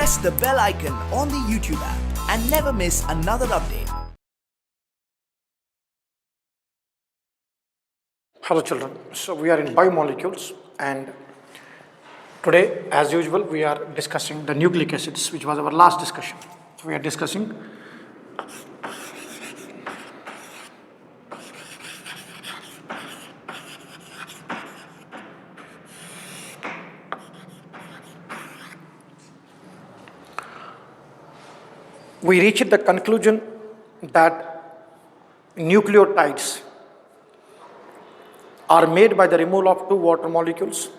press the bell icon on the YouTube app and never miss another update. Hello children, so we are in biomolecules and today as usual we are discussing the nucleic acids, which was our last discussion. So we are discussing we reached the conclusion that nucleotides are made by the removal of two water molecules.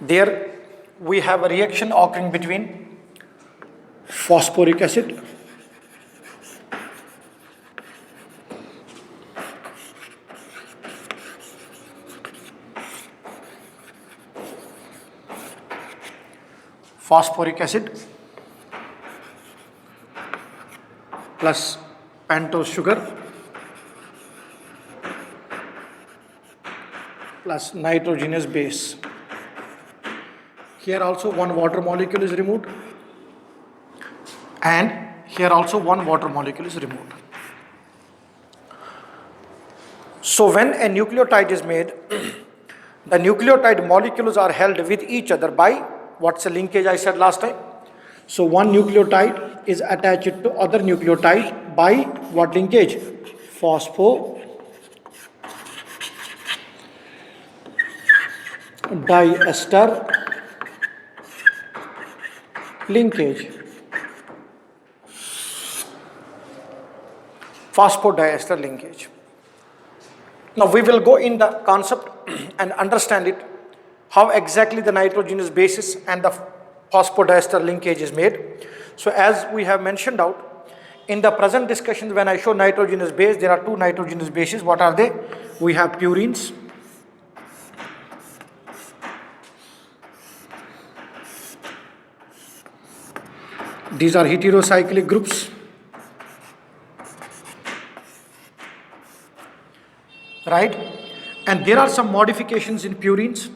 There we have a reaction occurring between phosphoric acid plus pentose sugar plus nitrogenous base. Here also one water molecule is removed and here also one water molecule is removed. So when a nucleotide is made, the nucleotide molecules are held with each other by what's the linkage I said last time. So one nucleotide is attached to other nucleotide by what linkage? Phosphodiester linkage. Phosphodiester linkage. Now we will go in the concept and understand it, how exactly the nitrogenous bases and the phosphodiester linkage is made. So as we have mentioned out, in the present discussions when I show nitrogenous base, there are two nitrogenous bases. What are they? We have purines these are heterocyclic groups, right? And there are some modifications in purines.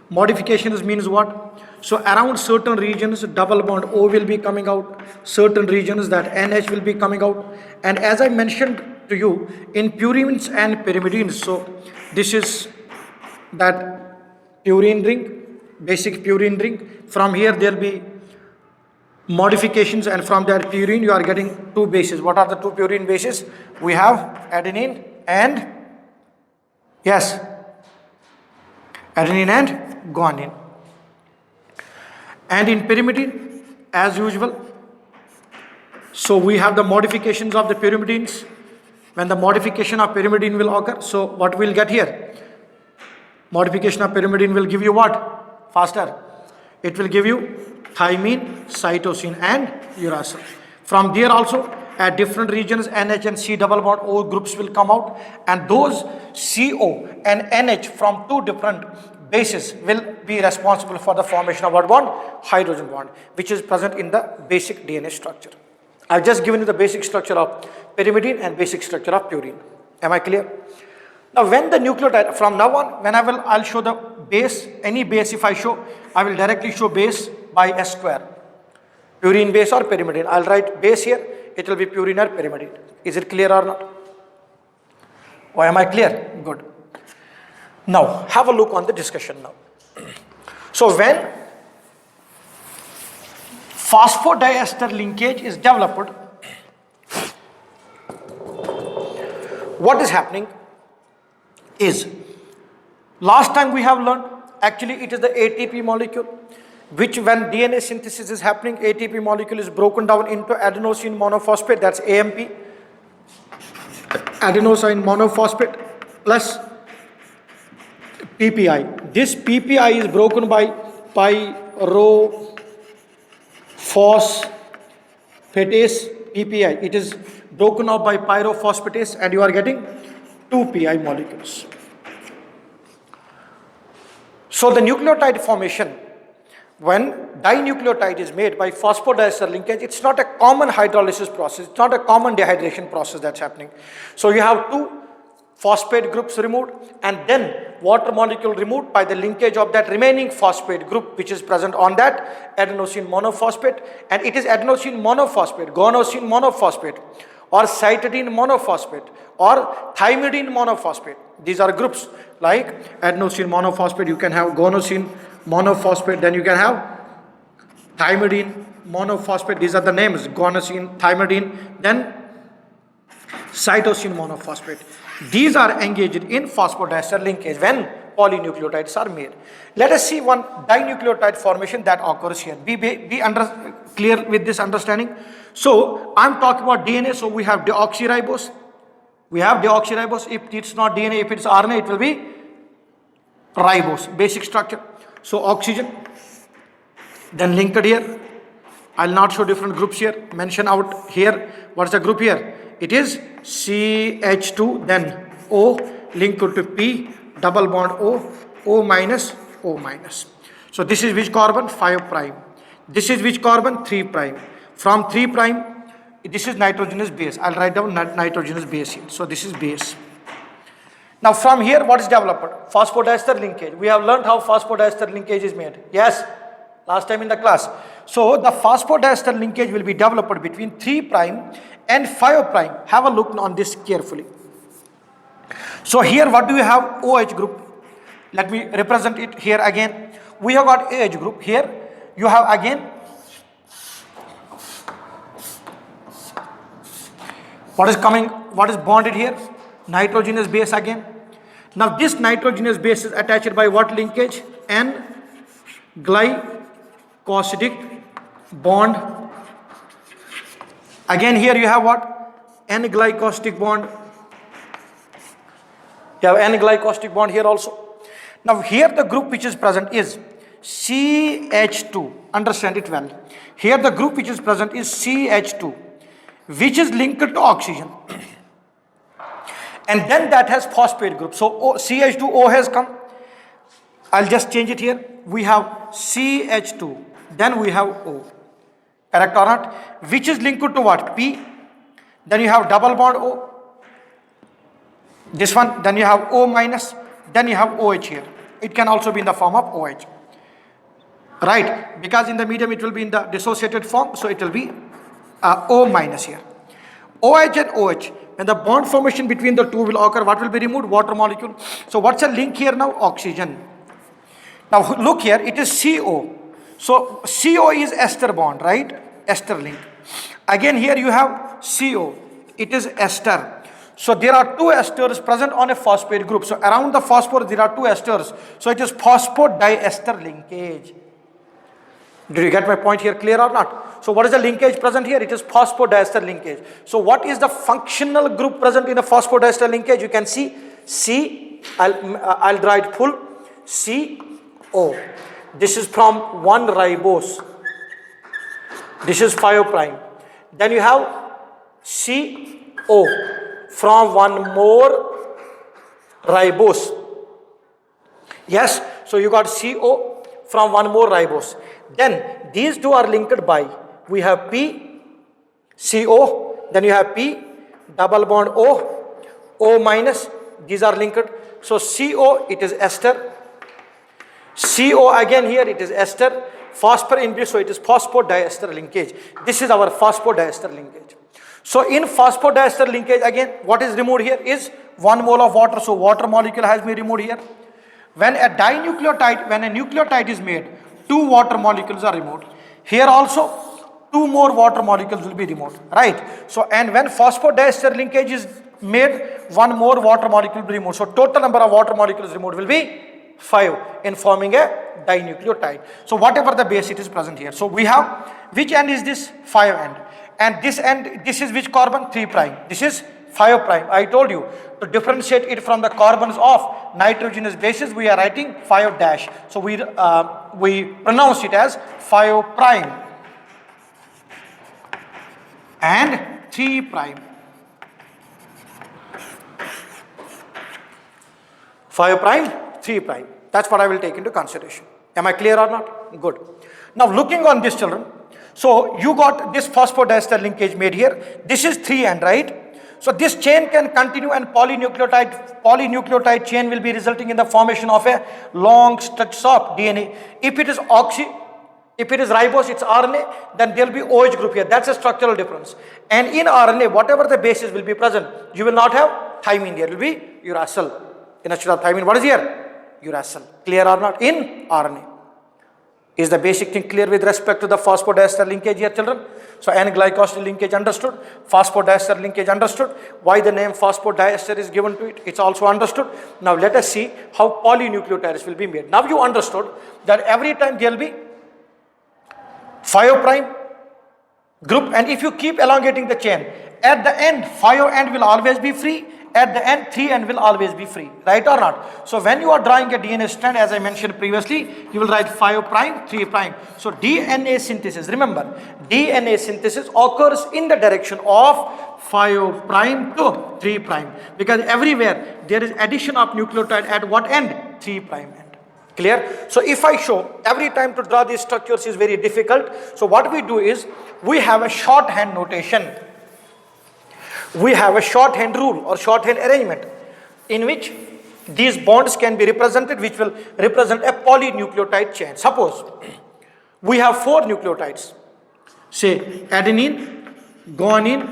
Modifications means what? So around certain regions double bond O will be coming out, certain regions that NH will be coming out. And as I mentioned to you, in purines and pyrimidines, so this is that purine ring, basic purine ring. From here there will be modifications, and from that purine you are getting two bases. What are the two purine bases? We have adenine and adenine and guanine. And in pyrimidine, as usual, so we have the modifications of the pyrimidines. When the modification of pyrimidine will occur, so what we'll get here? Modification of pyrimidine will give you what? Faster. It will give you thymine, cytosine and uracil. From there also at different regions NH and C double bond O groups will come out, and those CO and NH from two different bases will be responsible for the formation of what bond? Hydrogen bond, which is present in the basic DNA structure. I've just given you the basic structure of pyrimidine and basic structure of purine. Am I clear? Now when the nucleotide, from now on, when I'll show the base, any base if I show, I will directly show base by S square. Purine base or pyrimidine. I'll write base here, it will be purine or pyrimidine. Is it clear or not? Or am I clear? Good. Now have a look on the discussion now. So when phosphodiester linkage is developed, what is happening is, last time we have learned, actually it is the ATP molecule, which when DNA synthesis is happening, ATP molecule is broken down into adenosine monophosphate, that's AMP, adenosine monophosphate plus PPI. This PPI is broken by pyrophosphatase PPI. It is broken up by pyrophosphatase and you are getting two PI molecules. So the nucleotide formation, when dinucleotide is made by phosphodiester linkage, it's not a common hydrolysis process, it's not a common dehydration process that's happening. So you have two phosphate groups removed, and then water molecule removed by the linkage of that remaining phosphate group which is present on that adenosine monophosphate, and it is adenosine monophosphate, guanosine monophosphate, or cytidine monophosphate, or thymidine monophosphate. These are groups like adenosine monophosphate, you can have guanosine monophosphate, then you can have thymidine monophosphate. These are the names: guanosine, thymidine, then cytosine monophosphate. These are engaged in phosphodiester linkage when polynucleotides are made. Let us see one dinucleotide formation that occurs here. Be clear with this understanding. So I'm talking about DNA. So we have deoxyribose. We have deoxyribose. If it's not DNA, if it's RNA, it will be ribose, basic structure. So oxygen, then linked here. I'll not show different groups here. Mention out here. What's the group here? It is CH2, then O linked to P, double bond O, O minus, O minus. So this is which carbon? 5 prime. This is which carbon? 3 prime. From 3 prime, this is nitrogenous base. I'll write down nitrogenous base here. So this is base. Now from here, what is developed? Phosphodiester linkage. We have learned how phosphodiester linkage is made. Yes, last time in the class. So the phosphodiester linkage will be developed between 3 prime and 5 prime. Have a look on this carefully. So here what do you have? OH group. Let me represent it here again. We have got OH group. Here you have again what is coming, what is bonded here? Nitrogenous base again. Now this nitrogenous base is attached by what linkage? N-glycosidic bond. Again here you have what? N-glycosidic bond. You have N-glycosidic bond here also. Now here the group which is present is CH2. Understand it well. Here the group which is present is CH2, which is linked to oxygen. And then that has phosphate group. So CH2O has come. I'll just change it here. We have CH2. Then we have O. Correct or not? Which is linked to what? P. Then you have double bond O. This one. Then you have O minus. Then you have OH here. It can also be in the form of OH. Right? Because in the medium it will be in the dissociated form. So it will be O minus here. OH and OH. When the bond formation between the two will occur, what will be removed? Water molecule. So what's the link here now? Oxygen. Now look here, it is CO. So CO is ester bond, right? Ester link. Again here you have CO. It is ester. So there are two esters present on a phosphate group. So around the phosphorus there are two esters. So it is phosphodiester linkage. Did you get my point here? Clear or not? So what is the linkage present here? It is phosphodiester linkage. So what is the functional group present in a phosphodiester linkage? You can see C. I'll draw it full. CO. This is from one ribose. This is 5 prime. Then you have CO from one more ribose. Yes. So you got CO from one more ribose. Then these two are linked by, we have P, CO, then you have P, double bond O, O minus, these are linked. So CO, it is ester. CO again here, it is ester. Phosphor in this, so it is phosphodiester linkage. This is our phosphodiester linkage. So in phosphodiester linkage again, what is removed here is 1 mole of water. So water molecule has been removed here. When a dinucleotide, when a nucleotide is made, 2 water molecules are removed. Here also 2 more water molecules will be removed, right? So and when phosphodiester linkage is made, 1 more water molecule will be removed. So total number of water molecules removed will be 5 in forming a dinucleotide. So whatever the base it is present here. So we have, which end is this? 5 end. And this end, this is which carbon? 3 prime. This is 5 prime. I told you to differentiate it from the carbons of nitrogenous bases, we are writing 5 dash. So we pronounce it as 5 prime and 3 prime. 5 prime, 3 prime. That's what I will take into consideration. Am I clear or not? Good. Now looking on this, children. So you got this phosphodiester linkage made here. This is 3 end, right? So this chain can continue and polynucleotide chain will be resulting in the formation of a long stretch of DNA. If it is ribose, it's RNA, then there will be OH group here. That's a structural difference. And in RNA, whatever the bases will be present, you will not have thymine. There will be uracil. Instead of thymine, what is here? Uracil. Clear or not? In RNA. Is the basic thing clear with respect to the phosphodiester linkage here, children? So N-glycosyl linkage understood, phosphodiester linkage understood. Why the name phosphodiester is given to it, it's also understood. Now let us see how polynucleotides will be made. Now you understood that every time there will be 5' group, and if you keep elongating the chain, at the end 5 end will always be free, at the end 3 end will always be free, right or not? So when you are drawing a DNA strand, as I mentioned previously, you will write 5', 3'. So DNA synthesis, remember, DNA synthesis occurs in the direction of 5' to 3', because everywhere there is addition of nucleotide at what end? 3' end. Clear? So if I show, every time to draw these structures is very difficult. So what we do is, we have a shorthand notation. We have a shorthand rule or shorthand arrangement in which these bonds can be represented, which will represent a polynucleotide chain. Suppose we have 4 nucleotides, say adenine, guanine,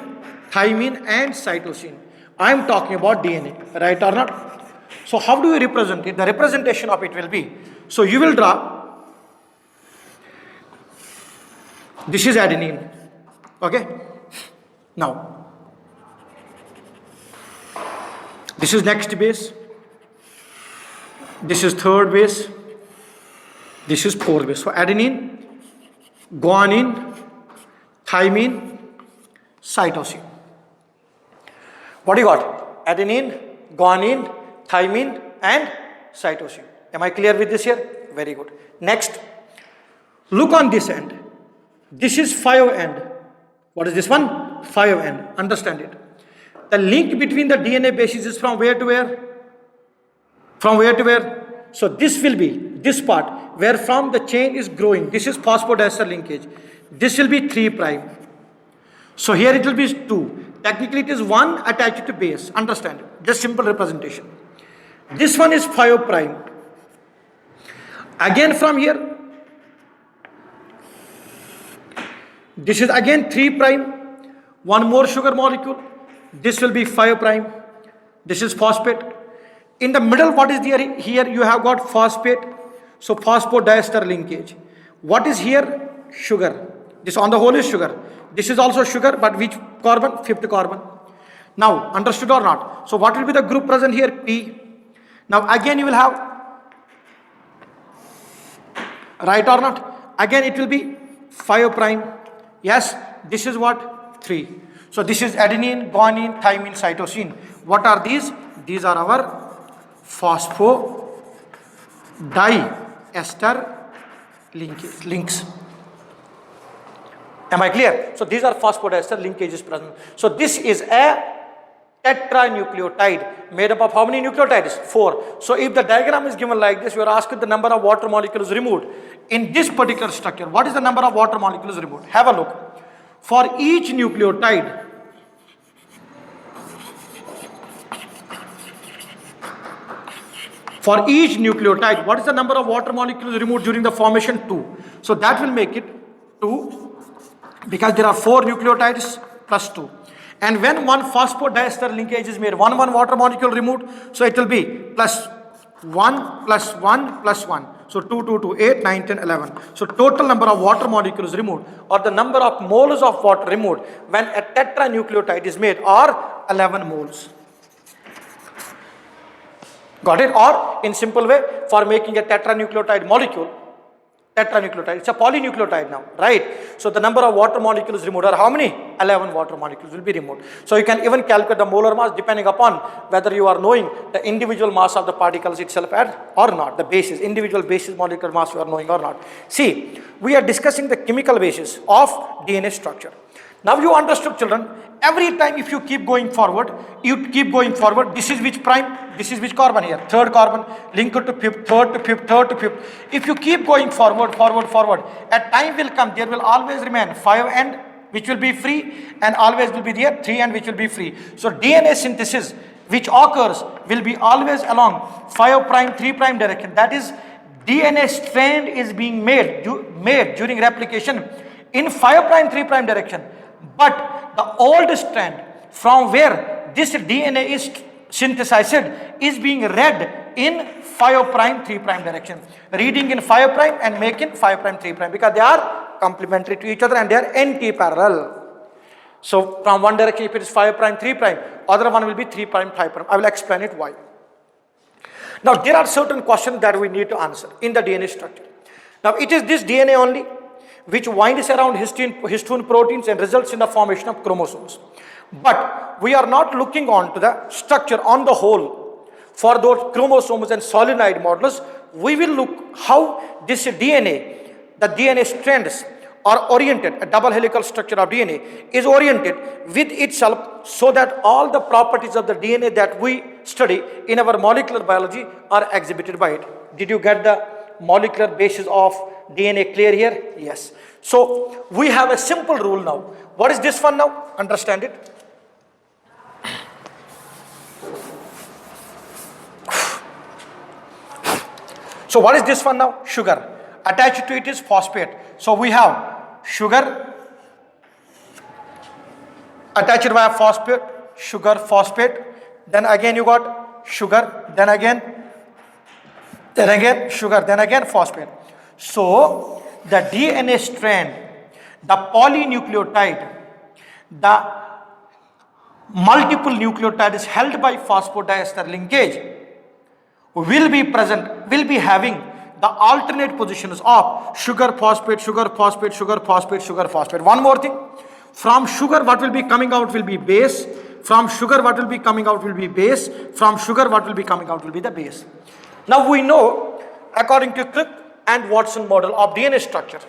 thymine and cytosine. I am talking about DNA, right or not? So how do we represent it? The representation of it will be, so you will draw, this is adenine, okay? Now, this is next base, this is third base, this is fourth base. So adenine, guanine, thymine, cytosine. What do you got? Adenine, guanine, thymine and cytosine. Am I clear with this here? Very good. Next, look on this end. This is 5 end. What is this one? 5 end. Understand it. The link between the DNA bases is from where to where? From where to where? So this will be this part where from the chain is growing. This is phosphodiester linkage. This will be 3'. So here it will be 2. Technically it is 1 attached to base. Understand it. Just simple representation. This one is 5'. Again from here, this is again 3'. One more sugar molecule. This will be 5'. This is phosphate. In the middle, what is there? Here you have got phosphate. So phosphodiester linkage. What is here? Sugar. This on the whole is sugar. This is also sugar, but which carbon? 5th carbon. Now, understood or not? So what will be the group present here? P. Now again you will have, right or not? Again it will be 5'. Yes, this is what? 3. So this is adenine, guanine, thymine, cytosine. What are these? These are our phosphodiester links. Am I clear? So these are phosphodiester linkages present. So this is a tetranucleotide made up of how many nucleotides? 4. So if the diagram is given like this, you are asked the number of water molecules removed. In this particular structure, what is the number of water molecules removed? Have a look. For each nucleotide, what is the number of water molecules removed during the formation? 2. So that will make it 2, because there are 4 nucleotides plus 2. And when one phosphodiester linkage is made, one water molecule removed, so it will be plus 1 plus 1 plus 1. So 2, 2, 2, 8, 9, 10, 11. So total number of water molecules removed, or the number of moles of water removed when a tetranucleotide is made, are 11 moles. Got it? Or in simple way, for making a tetranucleotide molecule, it's a polynucleotide now, right? So the number of water molecules removed are how many? 11 water molecules will be removed. So you can even calculate the molar mass depending upon whether you are knowing the individual mass of the particles itself or not, the basis, individual basis molecular mass you are knowing or not. See, we are discussing the chemical basis of DNA structure. Now you understood, children, every time if you keep going forward, this is which prime, this is which carbon here, 3rd carbon, linked to 5th, 3rd to 5th, 3rd to 5th. If you keep going forward, a time will come, there will always remain 5 and which will be free, and always will be there 3 and which will be free. So DNA synthesis which occurs will be always along 5 prime 3 prime direction. That is, DNA strand is being made during replication in 5 prime 3 prime direction, but the old strand from where this DNA is synthesized is being read in 5 prime 3 prime direction, reading in 5 prime and making 5 prime 3 prime, because they are complementary to each other and they are anti-parallel. So from one direction, if it is 5 prime 3 prime, other one will be 3 prime 5 prime. I will explain it why. Now there are certain questions that we need to answer in the DNA structure. Now it is this DNA only which winds around histone proteins and results in the formation of chromosomes. But we are not looking on to the structure on the whole for those chromosomes and solenoid models. We will look how this DNA, the DNA strands are oriented, a double helical structure of DNA is oriented with itself, so that all the properties of the DNA that we study in our molecular biology are exhibited by it. Did you get the molecular basis of DNA clear here? Yes. So we have a simple rule now. What is this one now? Understand it. So what is this one now? Sugar. Attached to it is phosphate. So we have sugar attached by a phosphate, sugar, phosphate. Then again you got sugar. Then again sugar. Then again phosphate. So the DNA strand, the polynucleotide, the multiple nucleotide is held by phosphodiester linkage will be present, will be having the alternate positions of sugar, phosphate, sugar, phosphate, sugar, phosphate, sugar, phosphate. One more thing, from sugar what will be coming out will be base, from sugar what will be coming out will be base, from sugar what will be coming out will be the base. Now we know, according to Crick and Watson model of DNA structure,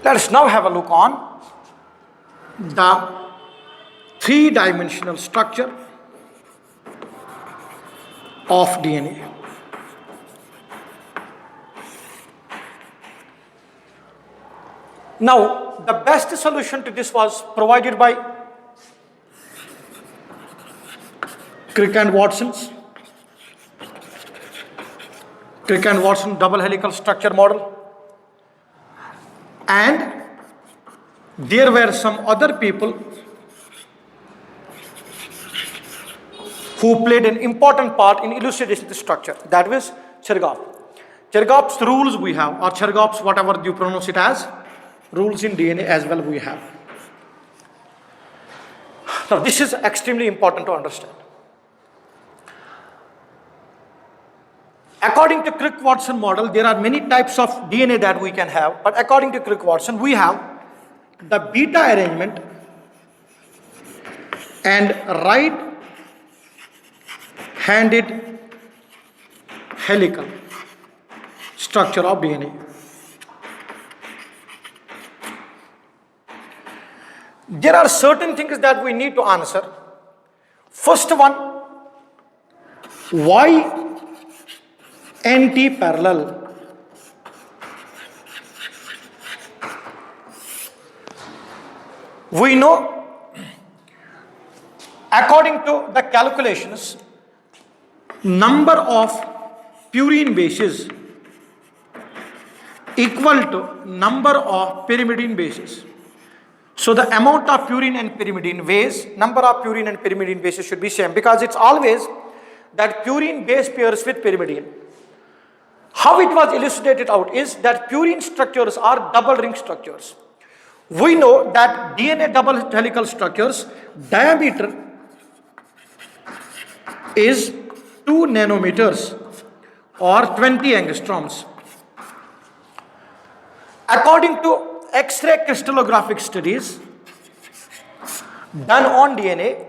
let us now have a look on the three-dimensional structure of DNA. Now, the best solution to this was provided by Crick and Watson's Crick and Watson double helical structure model. And there were some other people who played an important part in elucidating the structure. That was Chergaff. Chergaff's rules we have, or Chergaff's whatever you pronounce it as, rules in DNA as well we have. Now this is extremely important to understand. According to Crick-Watson model, there are many types of DNA that we can have, but according to Crick-Watson, we have the beta arrangement and right-handed helical structure of DNA. There are certain things that we need to answer. First one, why anti-parallel? We know, according to the calculations, number of purine bases equal to number of pyrimidine bases. So the amount of purine and pyrimidine weighs, number of purine and pyrimidine bases should be same, because it's always that purine base pairs with pyrimidine. How it was elucidated out is that purine structures are double ring structures. We know that DNA double helical structures diameter is 2 nanometers or 20 angstroms. According to X-ray crystallographic studies done on DNA,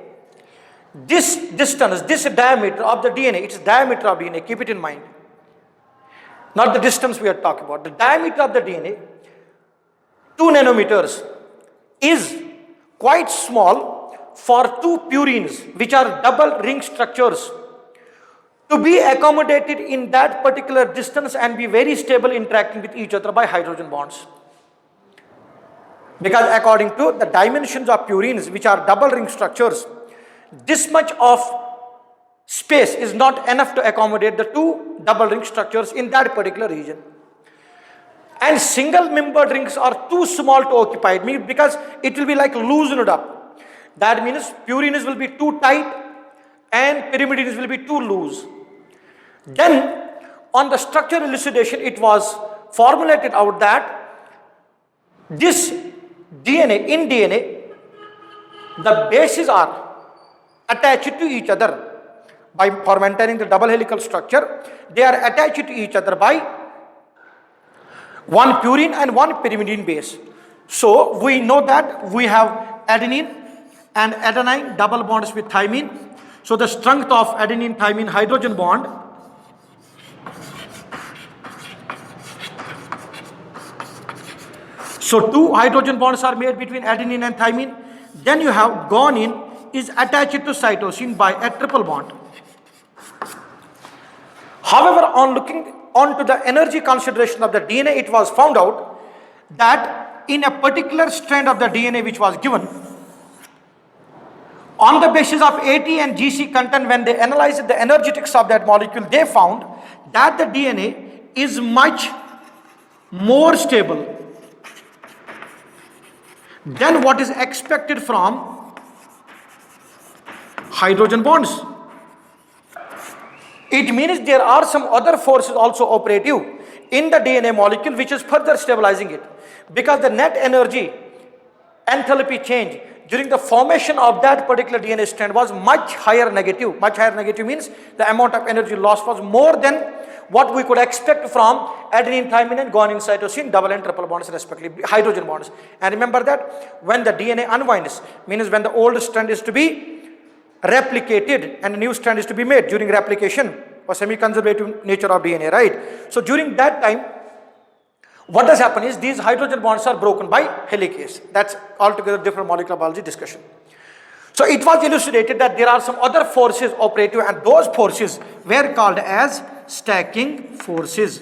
this distance, this diameter of the DNA, its diameter of DNA, keep it in mind. Not the distance we are talking about. The diameter of the DNA, 2 nanometers, is quite small for two purines, which are double ring structures, to be accommodated in that particular distance and be very stable interacting with each other by hydrogen bonds. Because according to the dimensions of purines, which are double ring structures, this much of space is not enough to accommodate the two double ring structures in that particular region. And single membered rings are too small to occupy it, because it will be like loosened up. That means purines will be too tight and pyrimidines will be too loose. Then on the structure elucidation, it was formulated out that this DNA, in DNA, the bases are attached to each other for maintaining the double helical structure. They are attached to each other by one purine and one pyrimidine base. So we know that we have adenine and adenine double bonds with thymine. So the strength of adenine thymine hydrogen bond So two hydrogen bonds are made between adenine and thymine. Then you have guanine is attached to cytosine by a triple bond. However, on looking onto the energy consideration of the DNA, it was found out that in a particular strand of the DNA which was given, on the basis of AT and GC content, when they analyzed the energetics of that molecule, they found that the DNA is much more stable than what is expected from hydrogen bonds. It means there are some other forces also operative in the DNA molecule which is further stabilizing it, because the net energy enthalpy change during the formation of that particular DNA strand was much higher negative. Much higher negative means the amount of energy lost was more than what we could expect from adenine, thymine and guanine, cytosine, double and triple bonds respectively, hydrogen bonds. And remember that when the DNA unwinds, means when the old strand is to be replicated and a new strand is to be made during replication or semi-conservative nature of DNA, right? So during that time, what does happen is these hydrogen bonds are broken by helicase. That's altogether different molecular biology discussion. So it was elucidated that there are some other forces operative, and those forces were called as stacking forces.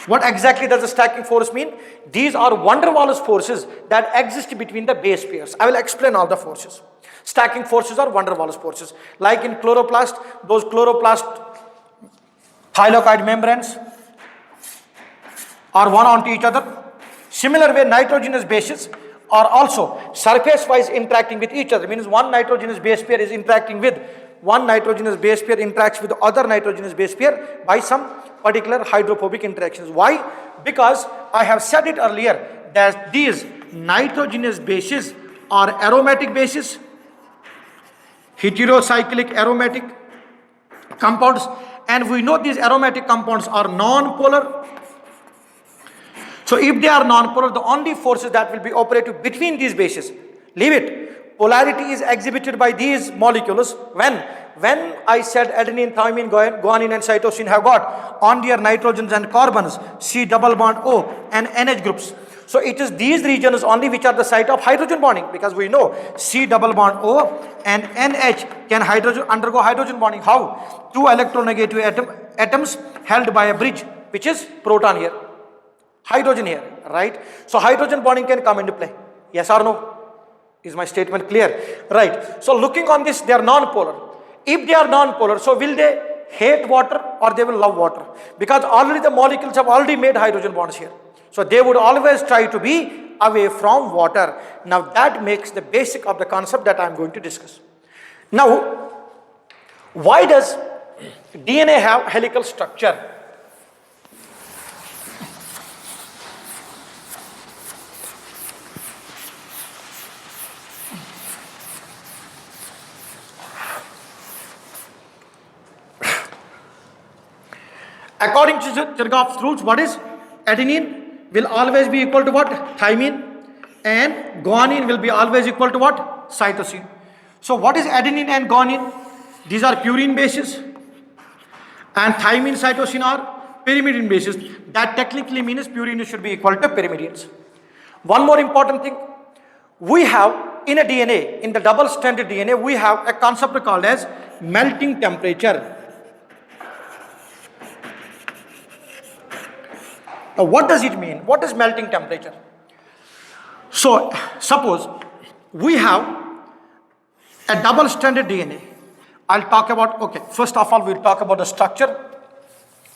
What exactly does the stacking force mean? These are van der Waals forces that exist between the base pairs. I will explain all the forces. Stacking forces are van der Waals forces. Like in chloroplast, those chloroplast thylakoid membranes are one onto each other. Similar way, nitrogenous bases are also surface-wise interacting with each other. Means one nitrogenous base pair is interacting with one nitrogenous base pair interacts with the other nitrogenous base pair by some particular hydrophobic interactions. Why? Because I have said it earlier that these nitrogenous bases are aromatic bases, heterocyclic aromatic compounds, and we know these aromatic compounds are non-polar. So if they are non-polar, the only forces that will be operative between these bases, leave it. Polarity is exhibited by these molecules when I said adenine, thymine, guanine and cytosine have got on their nitrogens and carbons, C double bond O and NH groups. So it is these regions only which are the site of hydrogen bonding, because we know C double bond O and NH can undergo hydrogen bonding. How? Two electronegative atoms held by a bridge, which is proton here, hydrogen here, right? So hydrogen bonding can come into play. Yes or no? Is my statement clear? Right. So looking on this, they are non-polar. If they are non-polar, so will they hate water or they will love water? Because already the molecules have already made hydrogen bonds here. So they would always try to be away from water. Now that makes the basic of the concept that I am going to discuss. Now, why does DNA have helical structure? According to Kirchhoff's rules, what is Adenine will always be equal to what? Thymine. And guanine will be always equal to what? Cytosine. So what is adenine and guanine? These are purine bases. And thymine, cytosine are pyrimidine bases. That technically means purine should be equal to pyrimidines. One more important thing. We have in a DNA, in the double-stranded DNA, we have a concept called as melting temperature. Now what does it mean? What is melting temperature? So suppose we have a double-stranded DNA. I'll talk about, okay, first of all we'll talk about the structure,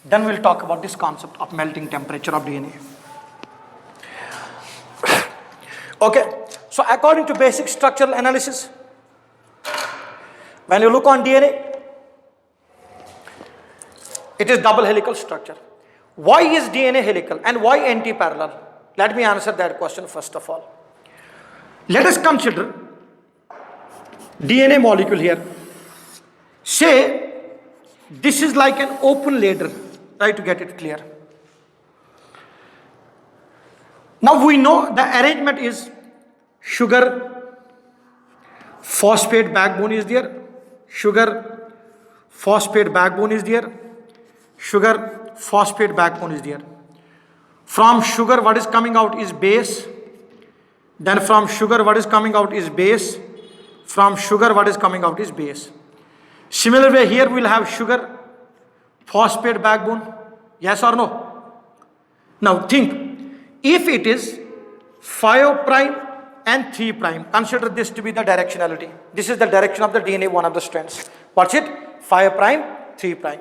then we'll talk about this concept of melting temperature of DNA. Okay, so according to basic structural analysis, when you look on DNA, it is double helical structure. Why is DNA helical and why anti-parallel? Let me answer that question first of all. Let us consider DNA molecule here. Say this is like an open ladder. Try to get it clear. Now we know the arrangement is sugar, phosphate backbone is there, sugar, phosphate backbone is there, sugar, phosphate backbone is there. From sugar what is coming out is base, then from sugar what is coming out is base, from sugar what is coming out is base. Similar way here we will have sugar, phosphate backbone, yes or no? Now think, if it is 5' and 3', consider this to be the directionality. This is the direction of the DNA, one of the strands. What's it? 5', 3'.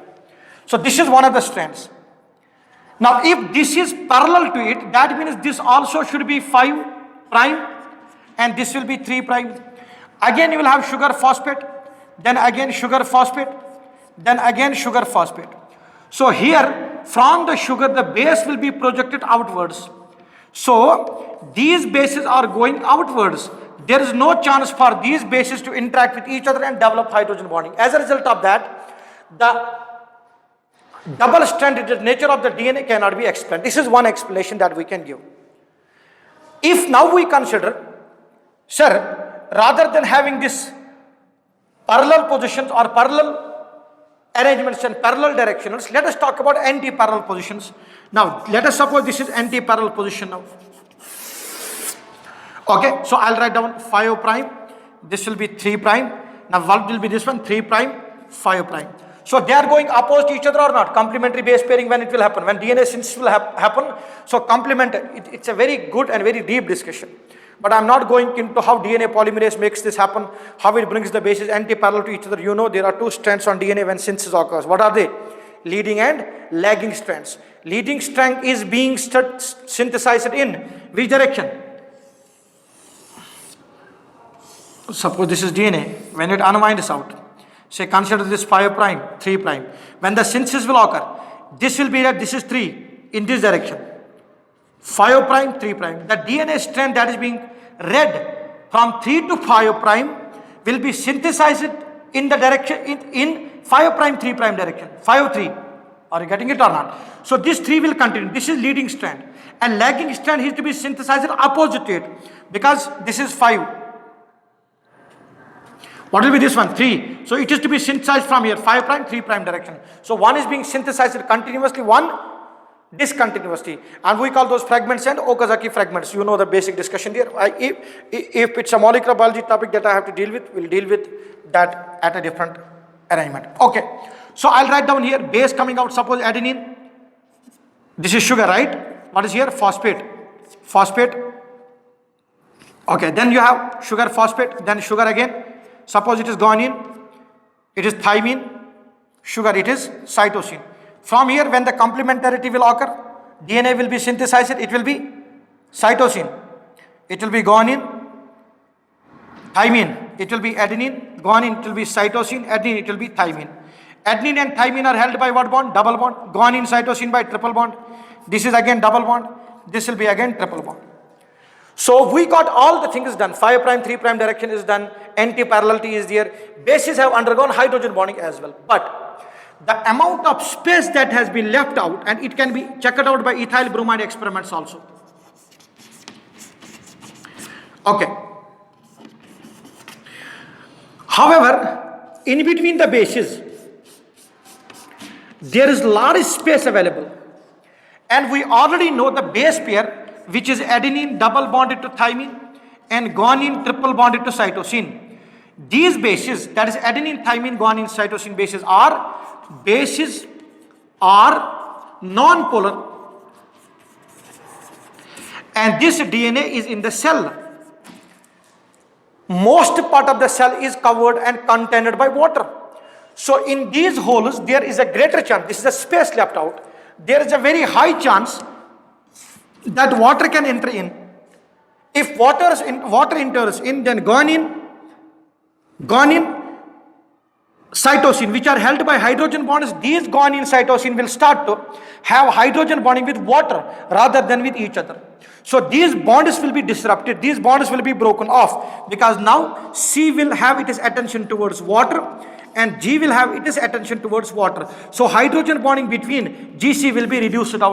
So this is one of the strands. Now if this is parallel to it, that means this also should be 5' and this will be 3'. Again you will have sugar phosphate, then again sugar phosphate, then again sugar phosphate. So here from the sugar the base will be projected outwards. So these bases are going outwards. There is no chance for these bases to interact with each other and develop hydrogen bonding. As a result of that, the double-stranded nature of the DNA cannot be explained. This is one explanation that we can give. If now we consider, sir, rather than having this parallel positions or parallel arrangements and parallel directionals, let us talk about anti-parallel positions. Now let us suppose this is anti-parallel position now. Okay, so I'll write down 5', this will be 3'. Now what will be this one? 3', 5'. So they are going opposite each other or not? Complementary base pairing when it will happen, when DNA synthesis will happen. So it's a very good and very deep discussion. But I'm not going into how DNA polymerase makes this happen, how it brings the bases anti-parallel to each other. You know there are two strands on DNA when synthesis occurs. What are they? Leading and lagging strands. Leading strand is being synthesized in which direction? Suppose this is DNA. When it unwinds out, say consider this 5', 3'. When the synthesis will occur, this will be that this is 3 in this direction. 5', 3'. The DNA strand that is being read from 3 to 5' will be synthesized in the direction in 5', 3' direction. 5, 3. Are you getting it or not? So this 3 will continue. This is leading strand. And lagging strand is to be synthesized opposite to it. Because this is 5. What will be this one? 3. So it is to be synthesized from here. 5', 3' direction. So one is being synthesized continuously, one discontinuously, and we call those fragments and Okazaki fragments. You know the basic discussion here. If it's a molecular biology topic that I have to deal with, we'll deal with that at a different arrangement. Okay, so I'll write down here base coming out. Suppose adenine, this is sugar, right? What is here? Phosphate. Okay, then you have sugar phosphate, then sugar again. Suppose it is guanine, it is thymine, sugar, it is cytosine. From here, when the complementarity will occur, DNA will be synthesized, it will be cytosine, it will be guanine, thymine, it will be adenine, guanine, it will be cytosine, adenine, it will be thymine. Adenine and thymine are held by what bond? Double bond. Guanine, cytosine by triple bond. This is again double bond. This will be again triple bond. So we got all the things done. 5', 3' direction is done. Anti-parallelity is there. Bases have undergone hydrogen bonding as well. But the amount of space that has been left out, and it can be checked out by ethyl bromide experiments also. Okay. However, in between the bases, there is large space available, and we already know the base pair, which is adenine double bonded to thymine and guanine triple bonded to cytosine. These bases, that is adenine, thymine, guanine, cytosine bases, are non-polar, and this DNA is in the cell. Most part of the cell is covered and contained by water. So in these holes, there is a greater chance, this is a space left out, there is a very high chance that water can enter in. If water enters in, then guanine, cytosine, which are held by hydrogen bonds, these guanine, cytosine will start to have hydrogen bonding with water rather than with each other. So these bonds will be disrupted, these bonds will be broken off, because now C will have its attention towards water and G will have its attention towards water. So hydrogen bonding between GC will be removed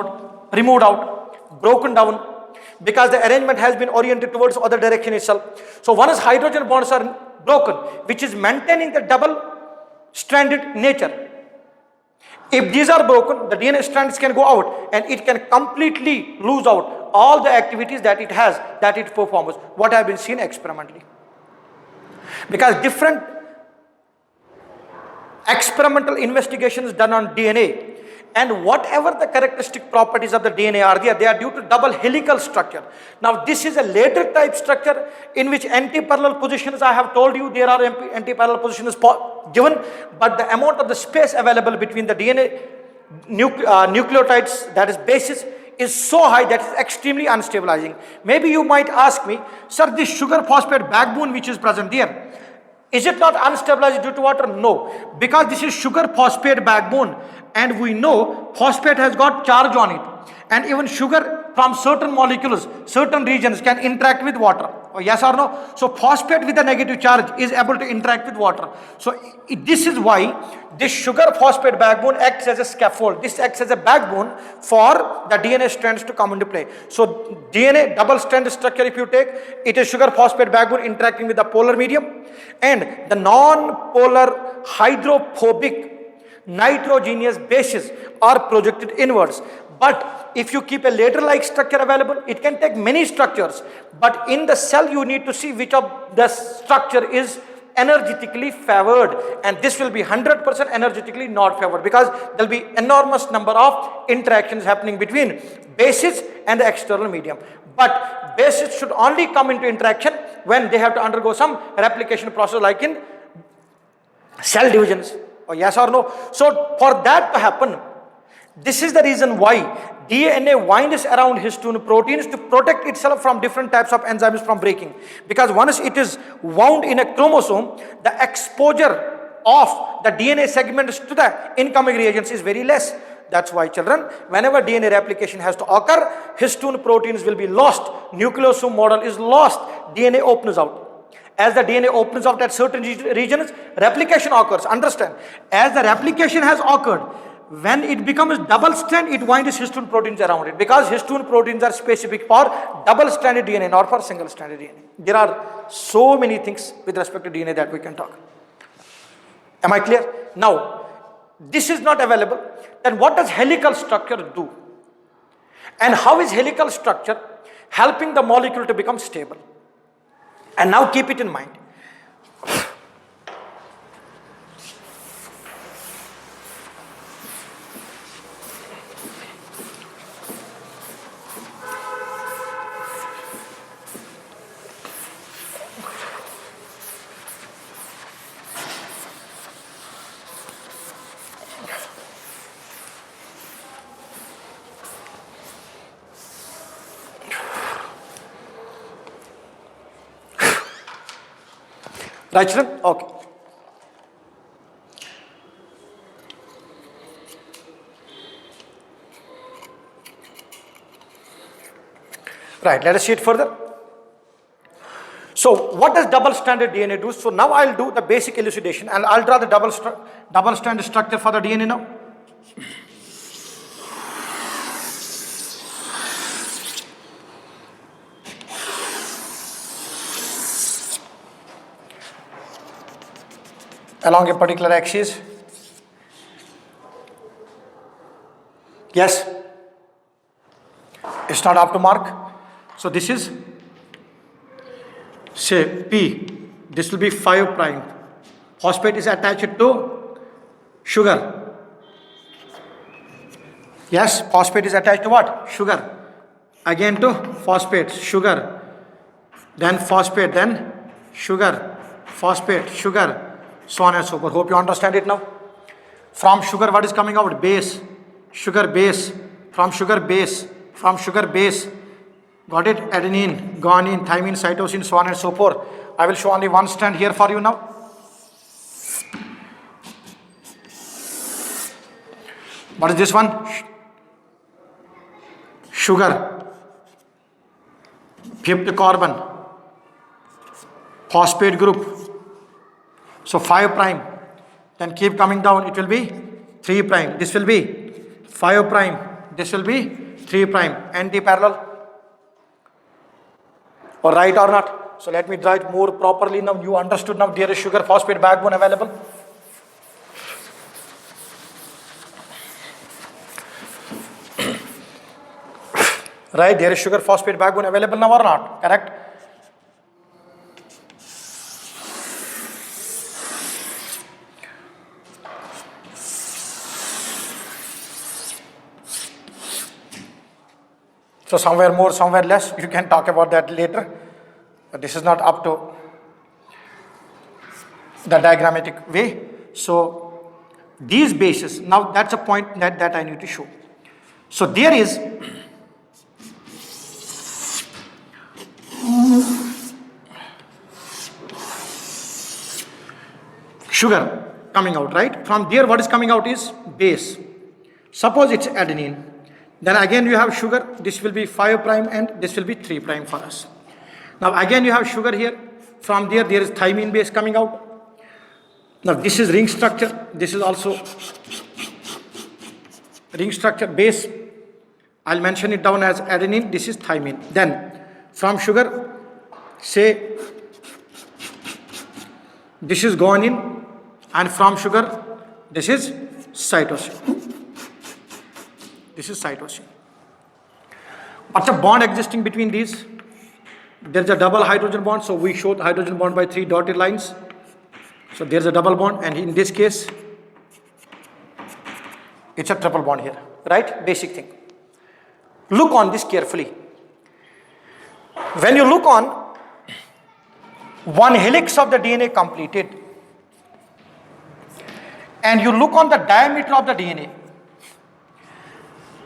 out, broken down, because the arrangement has been oriented towards other direction itself. So once hydrogen bonds are broken, which is maintaining the double-stranded nature, if these are broken, the DNA strands can go out and it can completely lose out all the activities that it has, that it performs, what have been seen experimentally. Because different experimental investigations done on DNA, and whatever the characteristic properties of the DNA are there, they are due to double helical structure. Now this is a later type structure in which anti-parallel positions, I have told you there are anti-parallel positions given, but the amount of the space available between the DNA nucleotides, that is bases, is so high that it's extremely unstabilizing. Maybe you might ask me, sir, this sugar phosphate backbone which is present here, is it not unstabilized due to water? No, because this is sugar phosphate backbone, and we know phosphate has got charge on it, and even sugar from certain molecules, certain regions can interact with water. Or yes or no? So phosphate with a negative charge is able to interact with water. So this is why this sugar phosphate backbone acts as a scaffold. This acts as a backbone for the DNA strands to come into play. So DNA double strand structure, if you take, it is sugar phosphate backbone interacting with the polar medium, and the non-polar hydrophobic nitrogenous bases are projected inwards. But if you keep a ladder-like structure available, it can take many structures. But in the cell, you need to see which of the structure is energetically favored, and this will be 100% energetically not favored, because there will be enormous number of interactions happening between bases and the external medium. But bases should only come into interaction when they have to undergo some replication process, like in cell divisions. Or yes or no? So for that to happen, this is the reason why DNA winds around histone proteins to protect itself from different types of enzymes from breaking. Because once it is wound in a chromosome, the exposure of the DNA segments to the incoming reagents is very less. That's why, children, whenever DNA replication has to occur, histone proteins will be lost, nucleosome model is lost, DNA opens out. As the DNA opens out at certain regions, replication occurs. Understand? As the replication has occurred, when it becomes double strand, it winds histone proteins around it, because histone proteins are specific for double stranded DNA, not for single stranded DNA. There are so many things with respect to DNA that we can talk. Am I clear? Now, this is not available. Then what does helical structure do? And how is helical structure helping the molecule to become stable? And now keep it in mind. Right, children? Okay. Right, let us see it further. So what does double stranded DNA do? So now I'll do the basic elucidation and I'll draw the double strand structure for the DNA now. Along a particular axis. Yes, it's not up to mark. So this is, say, P. This will be 5 prime. Phosphate is attached to sugar. Yes, phosphate is attached to what? Sugar. Again to phosphate, sugar. Then phosphate, then sugar, phosphate, sugar. So on and so forth. Hope you understand it now. From sugar, what is coming out? Base. Sugar base. From sugar base. From sugar base. Got it? Adenine, guanine, thymine, cytosine, so on and so forth. I will show only one strand here for you now. What is this one? Sugar. 5th carbon. Phosphate group. So 5 prime, then keep coming down, it will be 3 prime, this will be 5 prime, this will be 3 prime, anti-parallel, or right or not? So let me draw it more properly now. You understood now. There is sugar phosphate backbone available. Right, there is sugar phosphate backbone available now or not? Correct? So somewhere more, somewhere less, you can talk about that later. But this is not up to the diagrammatic way. So these bases, now that's a point that I need to show. So there is sugar coming out, right? From there what is coming out is base. Suppose it's adenine. Then again you have sugar, this will be 5 prime and this will be 3 prime for us. Now again you have sugar here, from there is thymine base coming out. Now this is ring structure, this is also ring structure base. I'll mention it down as adenine, this is thymine. Then from sugar, say this is guanine, and from sugar this is cytosine. This is cytosine. What's the bond existing between these? There's a double hydrogen bond, so we showed hydrogen bond by 3 dotted lines. So there's a double bond, and in this case, it's a triple bond here, right? Basic thing. Look on this carefully. When you look on one helix of the DNA completed, and you look on the diameter of the DNA,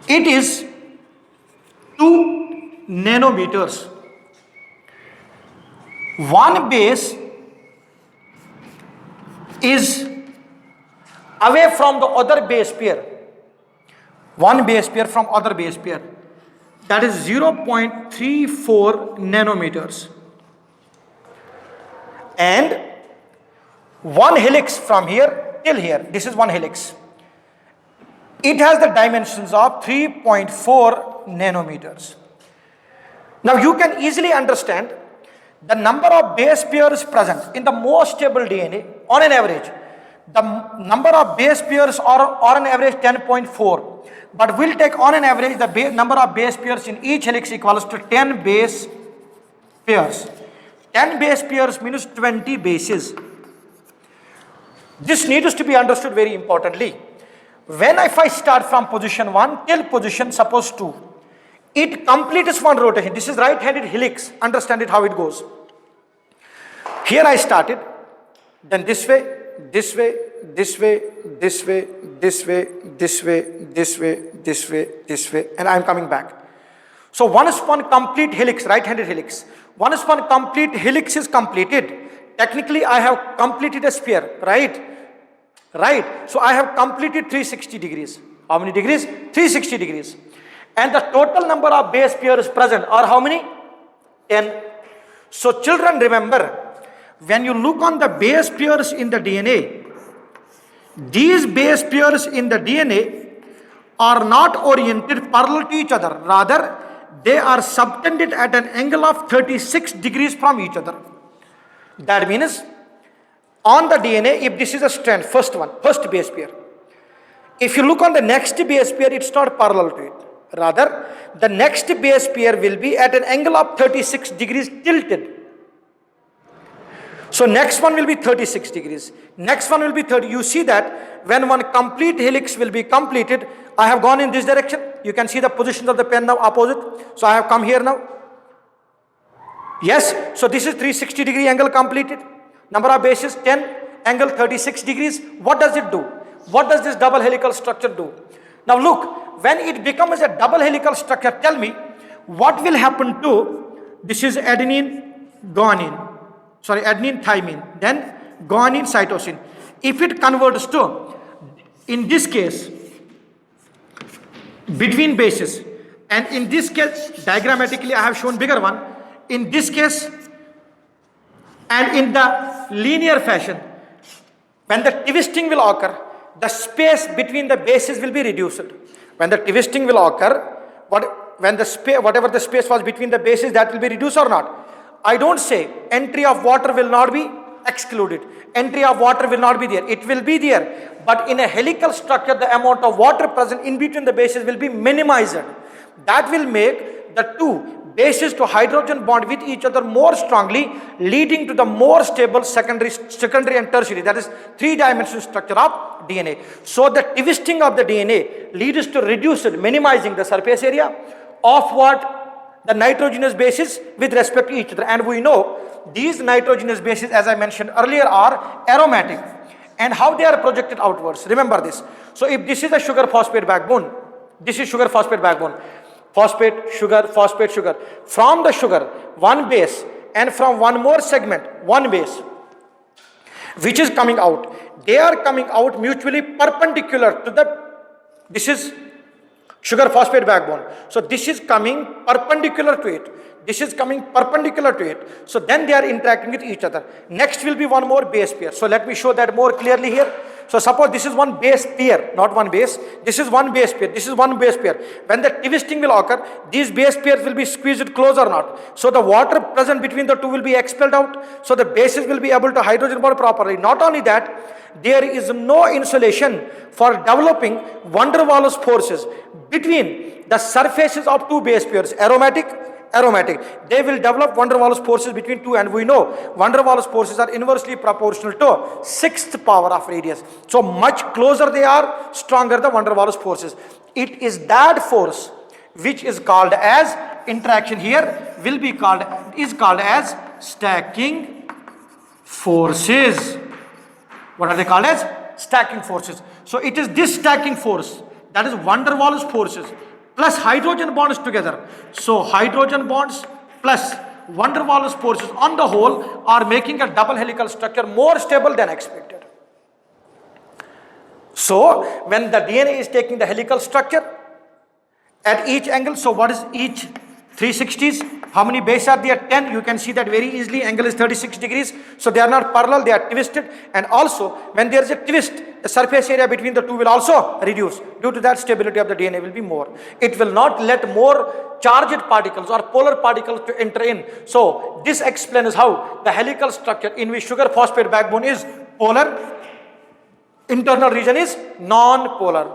it is 2 nanometers. One base is away from the other base pair. One base pair from other base pair. That is 0.34 nanometers. And one helix from here till here, this is one helix. It has the dimensions of 3.4 nanometers. Now you can easily understand the number of base pairs present in the most stable DNA on an average. The number of base pairs are on an average 10.4. But we'll take on an average the number of base pairs in each helix equals to 10 base pairs. 10 base pairs means 20 bases. This needs to be understood very importantly. If I start from position 1 till position suppose 2, it completes one rotation. This is right-handed helix. Understand it how it goes. Here I started, then this way, this way, this way, this way, this way, this way, this way, this way, this way, and I am coming back. So once one complete helix, right-handed helix, once one complete helix is completed, technically I have completed a sphere, right? Right. So I have completed 360 degrees. How many degrees? 360 degrees. And the total number of base pairs present are how many? 10. So children, remember, when you look on the base pairs in the DNA, these base pairs in the DNA are not oriented parallel to each other. Rather, they are subtended at an angle of 36 degrees from each other. That means, on the DNA, if this is a strand, first base pair, if you look on the next base pair, it's not parallel to it. Rather, the next base pair will be at an angle of 36 degrees tilted. So next one will be 36 degrees. Next one will be 30. You see that when one complete helix will be completed, I have gone in this direction. You can see the positions of the pen now opposite. So I have come here now. Yes, so this is 360 degree angle completed. Number of bases 10, angle 36 degrees. What does it do? What does this double helical structure do? Now look, when it becomes a double helical structure, tell me what will happen to, this is adenine, thymine, then guanine, cytosine. If it converts to, in this case, between bases, and in this case, diagrammatically I have shown bigger one, in this case, and in the linear fashion, when the twisting will occur, the space between the bases will be reduced. When the twisting will occur, whatever the space was between the bases, that will be reduced or not. I don't say entry of water will not be excluded. Entry of water will not be there. It will be there. But in a helical structure, the amount of water present in between the bases will be minimized. That will make the two bases to hydrogen bond with each other more strongly, leading to the more stable secondary and tertiary, that is three-dimensional structure of DNA. So the twisting of the DNA leads to minimizing the surface area of what? The nitrogenous bases with respect to each other. And we know these nitrogenous bases, as I mentioned earlier, are aromatic. And how they are projected outwards. Remember this. So if this is a sugar phosphate backbone, this is sugar phosphate backbone. Phosphate, sugar, phosphate, sugar. From the sugar, one base, and from one more segment, one base, which is coming out. They are coming out mutually perpendicular to the, this is sugar phosphate backbone. So this is coming perpendicular to it. This is coming perpendicular to it. So then they are interacting with each other. Next will be one more base pair. So let me show that more clearly here. So suppose this is one base pair, not one base. This is one base pair. This is one base pair. When the twisting will occur, these base pairs will be squeezed close or not. So the water present between the two will be expelled out. So the bases will be able to hydrogen bond properly. Not only that, there is no insulation for developing van der Waals forces between the surfaces of two base pairs, aromatic. They will develop van der Waals forces between two, and we know van der Waals forces are inversely proportional to 6th power of radius. So much closer they are, stronger the van der Waals forces. It is that force which is called as interaction here is called as stacking forces. What are they called as? Stacking forces. So it is this stacking force, that is van der Waals forces, plus hydrogen bonds together. So hydrogen bonds plus van der Waals forces on the whole are making a double helical structure more stable than expected. So when the DNA is taking the helical structure at each angle, so what is each 360s? How many bases are there? 10. You can see that very easily. Angle is 36 degrees. So they are not parallel, they are twisted. And also when there is a twist, the surface area between the two will also reduce. Due to that, stability of the DNA will be more. It will not let more charged particles or polar particles to enter in. So this explains how the helical structure in which sugar phosphate backbone is polar, internal region is non-polar.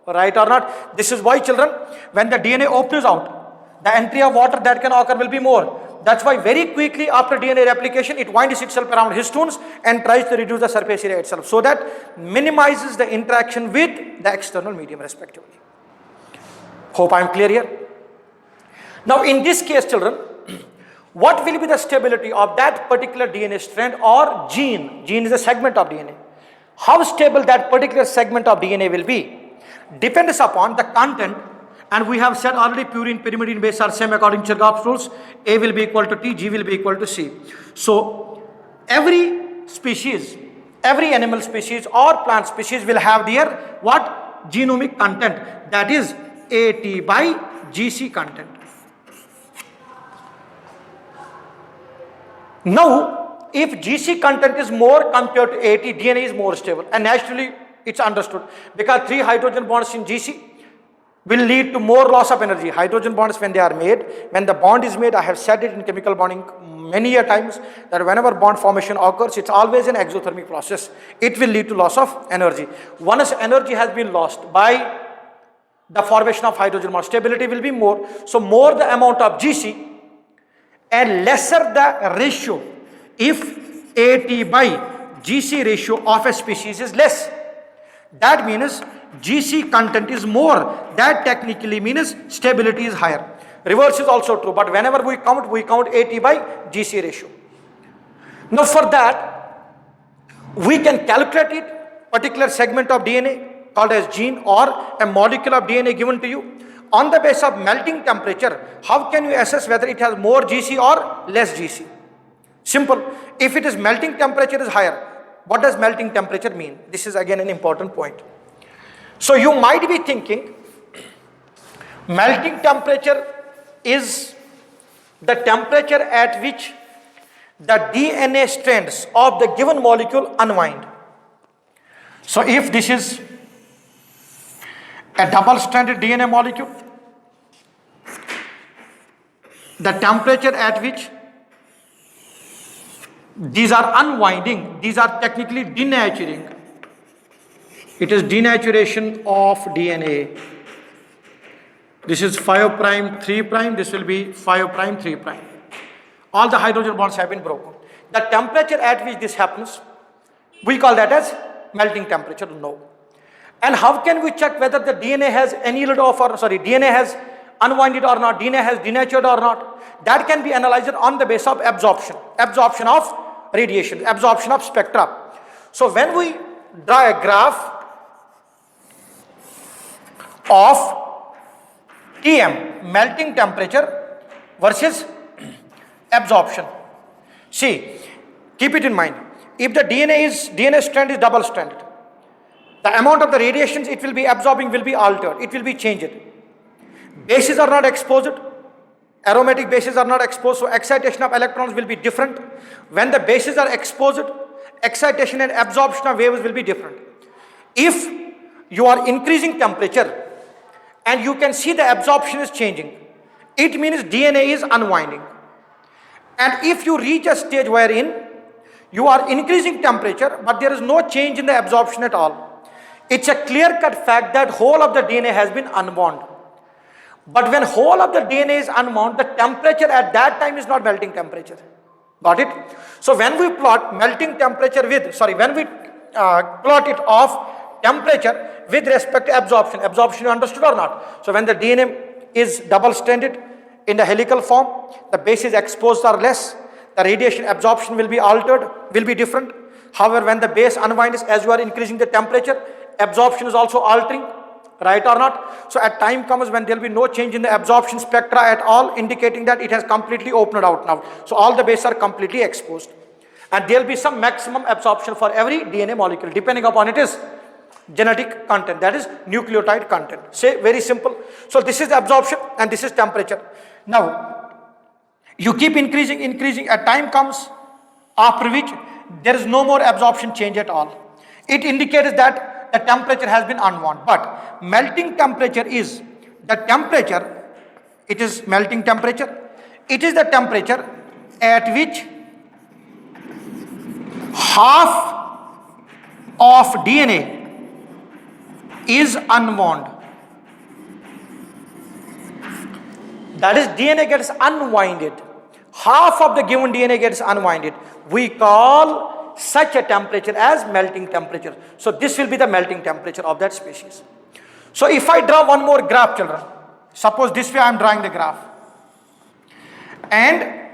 Right or not? This is why, children, when the DNA opens out, the entry of water that can occur will be more. That's why very quickly after DNA replication, it winds itself around histones and tries to reduce the surface area itself, so that minimizes the interaction with the external medium respectively. Hope I am clear here. Now in this case, children, what will be the stability of that particular DNA strand or gene? Gene is a segment of DNA. How stable that particular segment of DNA will be depends upon the content. And we have said already, purine, pyrimidine base are same according to Chargaff's rules. A will be equal to T, G will be equal to C. So every species, every animal species or plant species will have their what? Genomic content, that is AT by GC content. Now, if GC content is more compared to AT, DNA is more stable, and naturally it's understood because 3 hydrogen bonds in GC will lead to more loss of energy. Hydrogen bonds, when they are made, when the bond is made, I have said it in chemical bonding many a times that whenever bond formation occurs, it's always an exothermic process. It will lead to loss of energy. Once energy has been lost by the formation of hydrogen bond, stability will be more. So more the amount of GC and lesser the ratio if AT by GC ratio of a species is less. That means GC content is more. That technically means stability is higher. Reverse is also true, but whenever we count AT by GC ratio. Now for that, we can calculate it, particular segment of DNA called as gene or a molecule of DNA given to you. On the basis of melting temperature, how can you assess whether it has more GC or less GC? Simple. If it is melting temperature is higher, what does melting temperature mean? This is again an important point. So you might be thinking, melting temperature is the temperature at which the DNA strands of the given molecule unwind. So if this is a double-stranded DNA molecule, the temperature at which these are unwinding, these are technically denaturing. It is denaturation of DNA. This is 5 prime 3 prime, this will be 5 prime 3 prime. All the hydrogen bonds have been broken. The temperature at which this happens, we call that as melting temperature, no. And how can we check whether the DNA has annealed off or DNA has unwinded or not, DNA has denatured or not? That can be analyzed on the basis of absorption of radiation, absorption of spectra. So when we draw a graph of TM, melting temperature versus absorption. See, keep it in mind. If the DNA strand is double stranded, the amount of the radiations it will be absorbing will be altered, it will be changed. Bases are not exposed, aromatic bases are not exposed, so excitation of electrons will be different. When the bases are exposed, excitation and absorption of waves will be different. If you are increasing temperature and you can see the absorption is changing, it means DNA is unwinding. And if you reach a stage wherein you are increasing temperature but there is no change in the absorption at all, it's a clear-cut fact that whole of the DNA has been unwound. But when whole of the DNA is unwound, the temperature at that time is not melting temperature. Got it? So when we plot melting temperature when we plot it of temperature with respect to absorption, you understood or not? So when the DNA is double-stranded in the helical form, the bases exposed are less, the radiation absorption will be altered, will be different. However, when the base unwinds, as you are increasing the temperature, absorption is also altering, right or not? So at time comes when there will be no change in the absorption spectra at all, indicating that it has completely opened out now. So all the bases are completely exposed. And there will be some maximum absorption for every DNA molecule, depending upon its genetic content, that is nucleotide content. Say very simple. So this is the absorption and this is temperature. Now, you keep increasing, at time comes after which there is no more absorption change at all. It indicates that the temperature has been unwound. But melting temperature is the temperature, it is melting temperature, it is the temperature at which half of DNA is unwound. That is, DNA gets unwinded. Half of the given DNA gets unwinded. We call such a temperature as melting temperature. So this will be the melting temperature of that species. So if I draw one more graph, children, suppose this way I am drawing the graph. And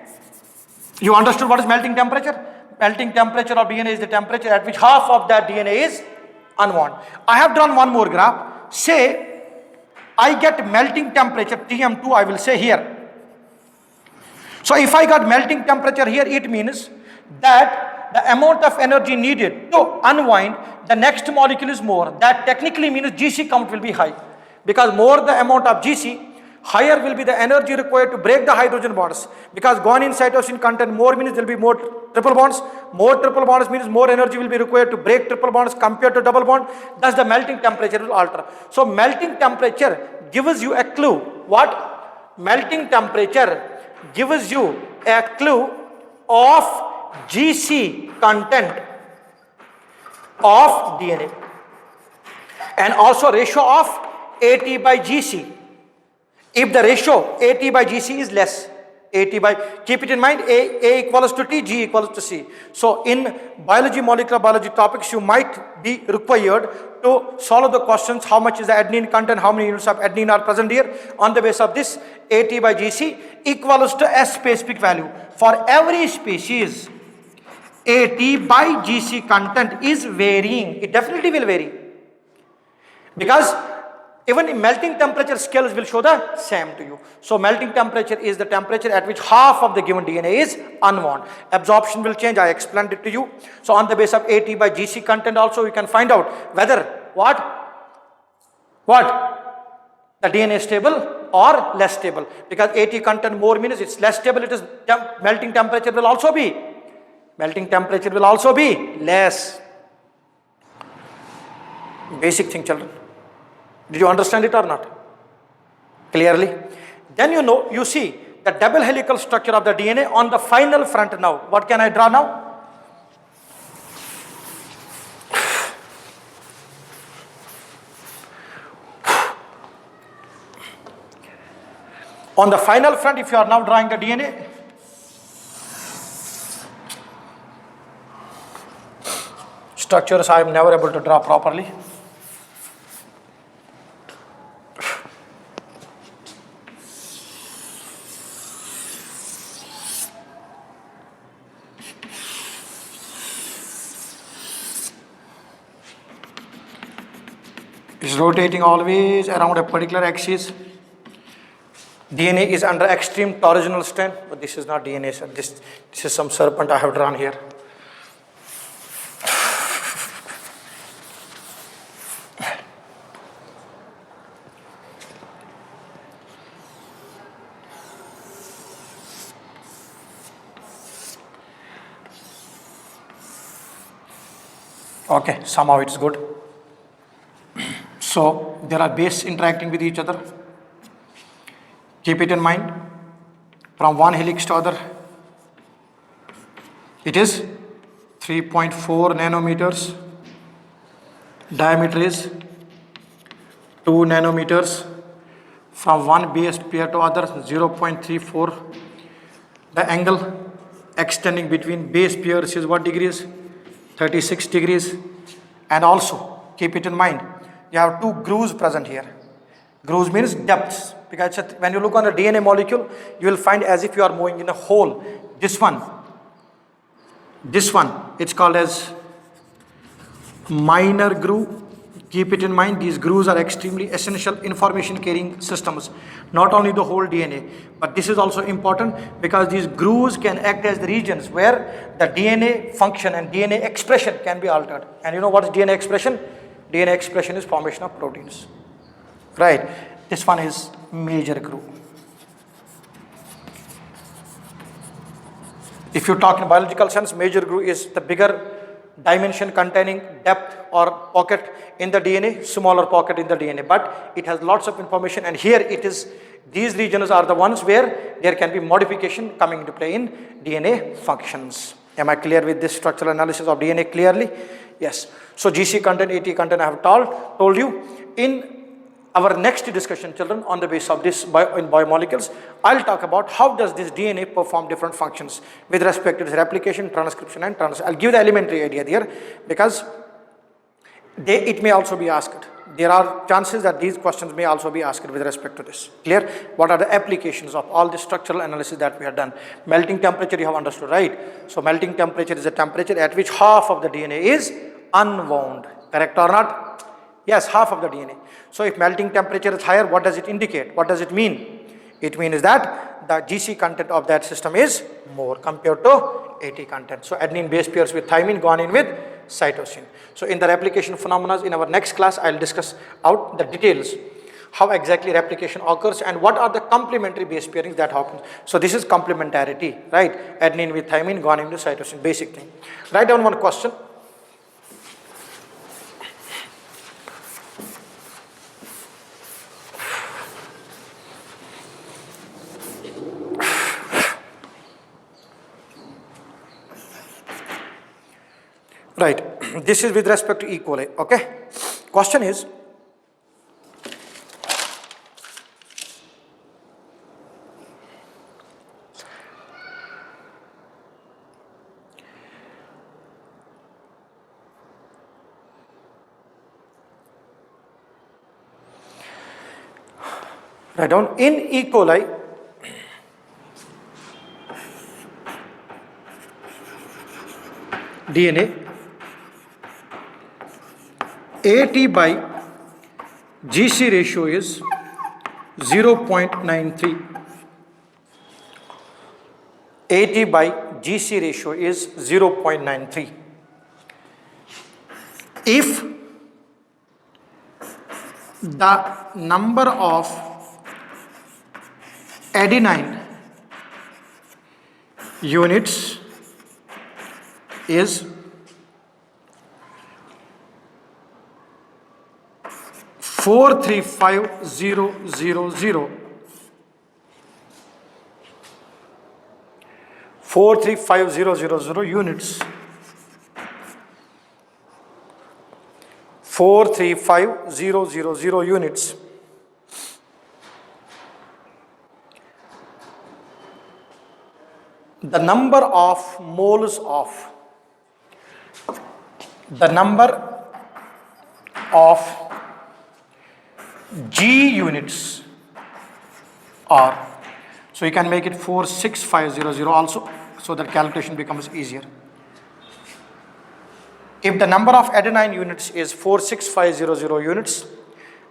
you understood what is melting temperature? Melting temperature of DNA is the temperature at which half of that DNA is unwound. I have drawn one more graph. Say I get melting temperature Tm2, I will say here. So if I got melting temperature here, it means that the amount of energy needed to unwind the next molecule is more. That technically means GC count will be high, because more the amount of GC, higher will be the energy required to break the hydrogen bonds, because guanine cytosine contain more means there will be more triple bonds. More triple bonds means more energy will be required to break triple bonds compared to double bond. Thus the melting temperature will alter. So melting temperature gives you a clue. What? Melting temperature gives you a clue of GC content of DNA and also ratio of AT by GC. If the ratio AT by GC is less, keep it in mind, A equals to T, G equals to C. So in biology, molecular biology topics, you might be required to solve the questions, how much is the adenine content, how many units of adenine are present here. On the basis of this, AT by GC equals to a specific value. For every species, AT by GC content is varying. It definitely will vary, because even in melting temperature scales will show the same to you. So melting temperature is the temperature at which half of the given DNA is unwound. Absorption will change, I explained it to you. So on the basis of AT by GC content also you can find out whether what the DNA is stable or less stable, because AT content more means it's less stable, it is melting temperature will also be less. Basic thing, children. Did you understand it or not? Clearly? Then you see the double helical structure of the DNA on the final front now. What can I draw now? On the final front, if you are now drawing the DNA, structures I am never able to draw properly. Is rotating always around a particular axis. DNA is under extreme torsional strain, but this is not DNA, sir. This is some serpent I have drawn here. Okay, somehow it's good. So there are bases interacting with each other. Keep it in mind. From one helix to other, it is 3.4 nanometers. Diameter is 2 nanometers. From one base pair to other, 0.34. The angle extending between base pairs is what degrees? 36 degrees. And also keep it in mind, you have two grooves present here. Grooves means depths, because when you look on a DNA molecule, you will find as if you are moving in a hole. This one, it's called as minor groove. Keep it in mind, these grooves are extremely essential information carrying systems. Not only the whole DNA, but this is also important because these grooves can act as the regions where the DNA function and DNA expression can be altered. And you know what is DNA expression? DNA expression is formation of proteins. Right? This one is major groove. If you talk in biological sense, major groove is the bigger dimension containing depth or pocket in the DNA, smaller pocket in the DNA, but it has lots of information, and here it is, these regions are the ones where there can be modification coming into play in DNA functions. Am I clear with this structural analysis of DNA clearly? Yes. So GC content, AT content I have told you. In our next discussion, children, on the basis of this in biomolecules, I'll talk about how does this DNA perform different functions with respect to its replication, transcription and I'll give the elementary idea there because it may also be asked. There are chances that these questions may also be asked with respect to this. Clear? What are the applications of all the structural analysis that we have done? Melting temperature you have understood, right? So melting temperature is the temperature at which half of the DNA is unwound. Correct or not? Yes, half of the DNA. So if melting temperature is higher, what does it indicate? What does it mean? It means that the GC content of that system is more compared to AT content. So adenine base pairs with thymine, guanine with cytosine. So in the replication phenomena in our next class, I'll discuss out the details. how exactly replication occurs and what are the complementary base pairings that happen. So this is complementarity, right? Adenine with thymine, guanine with cytosine, basic thing. Write down one question. Right, this is with respect to E. coli, okay? Question is, write down in E. coli, DNA, AT by GC ratio is 0.93. AT by GC ratio is 0.93. If the number of adenine units is 435,000. 435,000 units. 435,000 units. The number of moles of G units are, so you can make it 46500 also, so that calculation becomes easier. If the number of adenine units is 46500 units,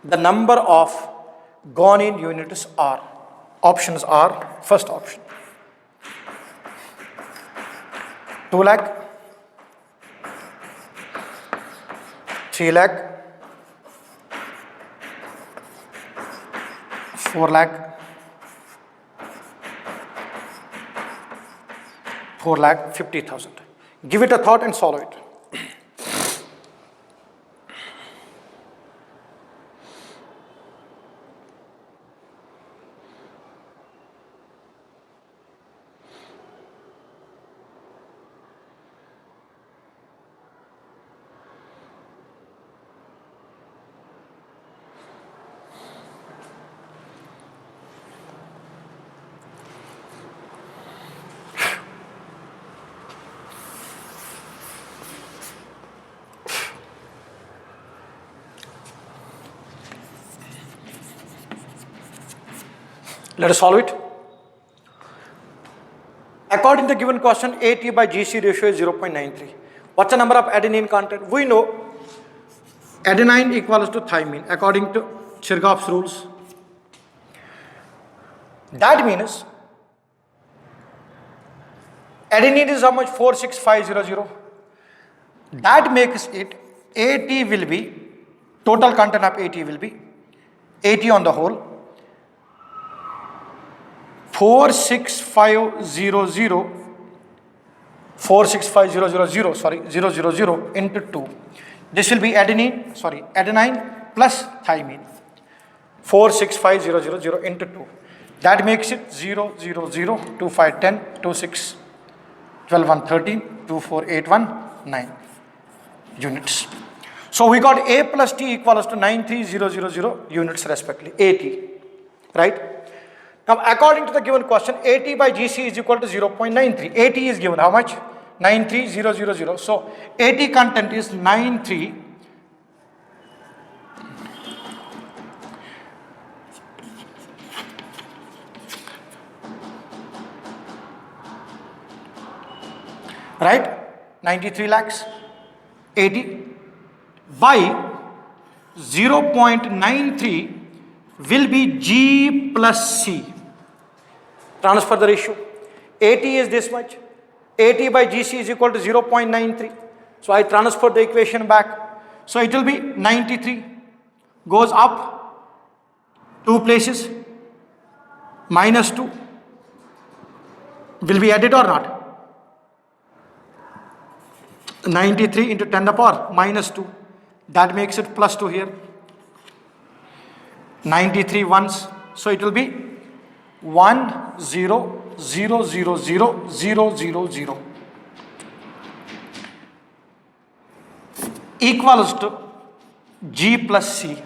the number of guanine units are, options are, first option 2 lakh, 3 lakh, 4 lakh, 4,50,000. Give it a thought and solve it. Let us solve it. According to the given question, AT by GC ratio is 0.93. What's the number of adenine content? We know adenine equals to thymine according to Kirchhoff's rules. That means adenine is how much? 46500. That makes it AT will be, total content of AT will be, AT on the whole, 46500 into 2. This will be adenine plus thymine. 46500 into 2. That makes it 0, 0, 0, 2, 5, 10, 2, 6, 12, 1, 13, 2, 4, 8, 1, 9 units. So we got A plus T equals to 93000 units respectively, AT, right? Now, according to the given question, AT by GC is equal to 0.93. AT is given how much? 93000. So, AT content is 93. Right? 93 lakhs. 80 by 0.93 will be G plus C. Transfer the ratio. AT is this much. AT by GC is equal to 0.93. So I transfer the equation back. So it will be 93. Goes up 2 places, minus 2 will be added or not? 93 into 10 to the power minus 2, that makes it plus 2 here. 93 ones, so it will be 1 0 0 0 0 0 0 0 equals to G plus C.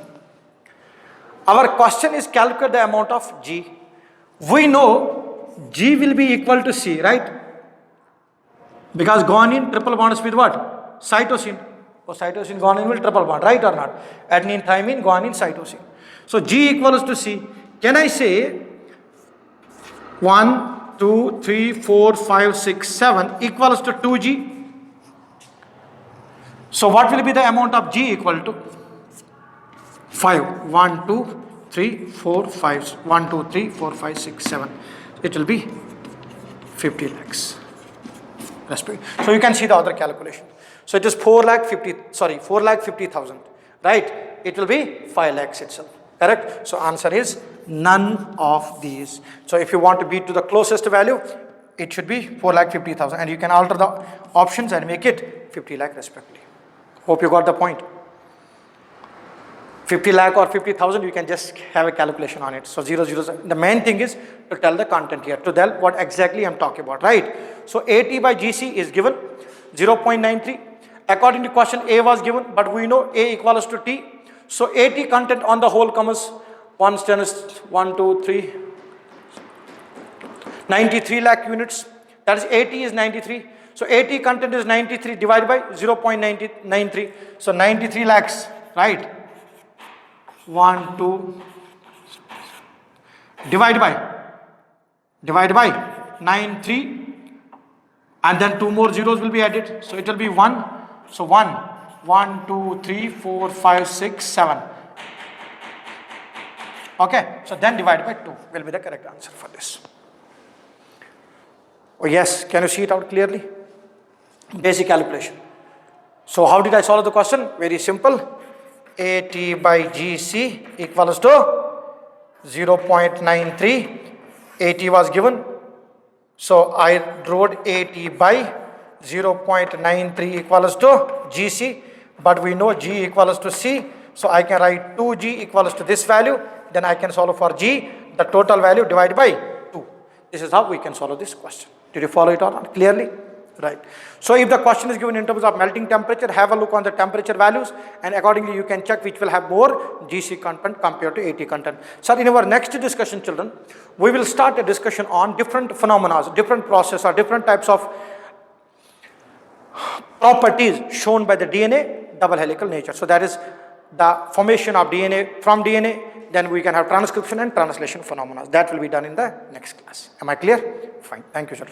Our question is calculate the amount of G. We know G will be equal to C, right? Because guanine triple bonds with what? Cytosine. So cytosine guanine will triple bond, right or not? Adenine, thymine, guanine, cytosine. So G equals to C. Can I say 1, 2, 3, 4, 5, 6, 7 equals to 2G? So what will be the amount of G equal to? 5. 1, 2, 3, 4, 5. 1, 2, 3, 4, 5, 6, 7. It will be 50 lakhs. So you can see the other calculation. So it is 4,50,000, right? It will be 5 lakhs itself, correct? So answer is none of these. So if you want to beat to the closest value, it should be 4,50,000, and you can alter the options and make it 50 lakh respectively. Hope you got the point. 50 lakh or 50,000, you can just have a calculation on it. So 0, 0, 0. The main thing is to tell the content here, to tell what exactly I'm talking about, right? So AT by GC is given 0.93. According to question, A was given, but we know A equals to T. So AT content on the whole comes 1, 2, 3, 93 lakh units. That is AT is 93. So AT content is 93 divided by 0.93. So 93 lakhs, right? 1, 2, divide by 93, and then 2 more zeros will be added. So it will be 1. So 1, 2, 3, 4, 5, 6, 7. Okay, so then divide by 2 will be the correct answer for this. Oh yes, can you see it out clearly? Basic calculation. So how did I solve the question? Very simple. AT by GC equals to 0.93. AT was given. So I wrote AT by 0.93 equals to GC. But we know G equals to C. So I can write 2G equals to this value. Then I can solve for G, the total value divided by 2. This is how we can solve this question. Did you follow it or not clearly? Right. So if the question is given in terms of melting temperature, have a look on the temperature values, and accordingly you can check which will have more GC content compared to AT content. So in our next discussion, children, we will start a discussion on different phenomena, different processes, or different types of properties shown by the DNA double helical nature. So that is the formation of DNA from DNA. Then we can have transcription and translation phenomena. That will be done in the next class. Am I clear? Fine. Thank you, sir.